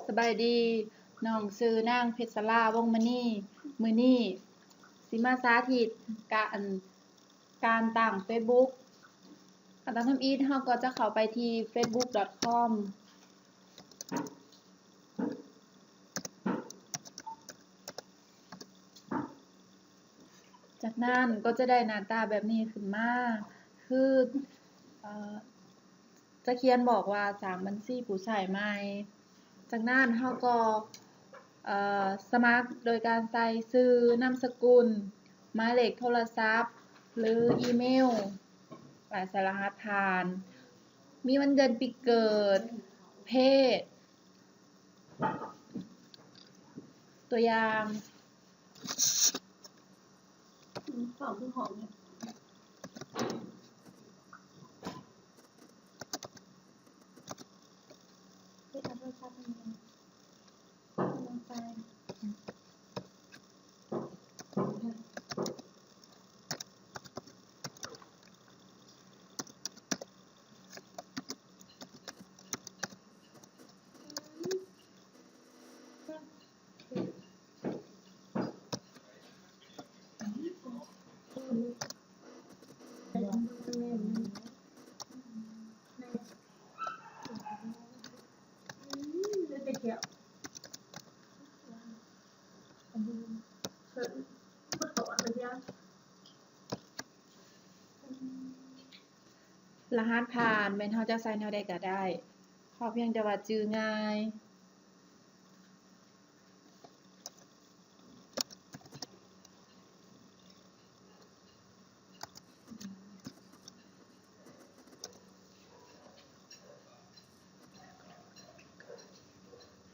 สบายดีน้องชื่อนางเพชรลาวงศ์มณีมื้อนี้สิมาสาธิตการตั้ง Facebook ขั้นตอนทำอิฐเราก็จะเข้าไปที่ facebook.com จากนั้นก็จะได้หน้าตาแบบนี้ขึ้นมาคือจะเขียนบอกว่าสร้างบัญชีผู้ใช้ใหม่จากนั้นเราก็สมัครโดยการใส่ชื่อนามสกุลหมายเลขโทรศัพท์หรืออีเมลและใส่รหัสผ่าน มีวันเดือนปีเกิด เพศ ตัวอย่างสองคือหอมเนี่ยที่ทำให้ชาติมันลงไปรหัสผ่านแม่นเราจะใส่แนวใดก็ได้ขอเพียงแต่ว่าจื้อง่าย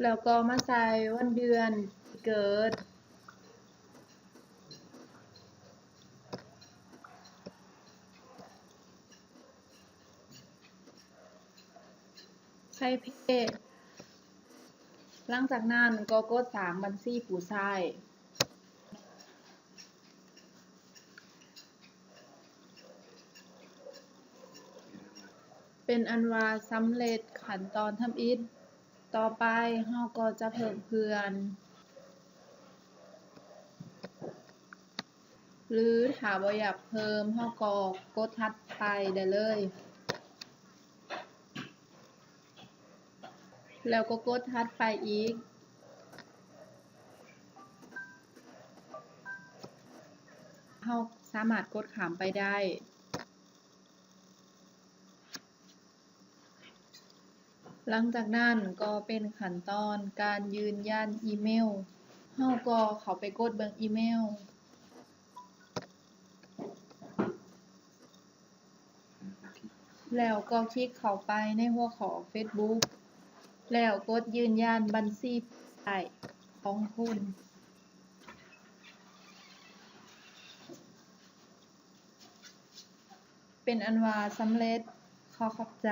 แล้วก็มาใส่วันเดือนเกิด ใส่เพศ หลังจากนั้นก็กดสร้างบัญชีผู้ใช้ เป็นอันว่าสำเร็จขั้นตอนทำอิฐต่อไปเราก็จะเพิ่มเพื่อน หรือถ้าบ่อยากเพิ่มเราก็กดถัดไปได้เลย แล้วก็กดถัดไปอีกเราสามารถกดข้ามไปได้ หลังจากนั้นก็เป็นขั้นตอนการยืนยันอีเมลเราก็เข้าไปกดเบิ่งอีเมล แล้วก็คลิกเข้าไปในหัวข้อ Facebook แล้วกดยืนยันบัญชีใช้ของคุณ เป็นอันว่าสำเร็จขอขอบใจ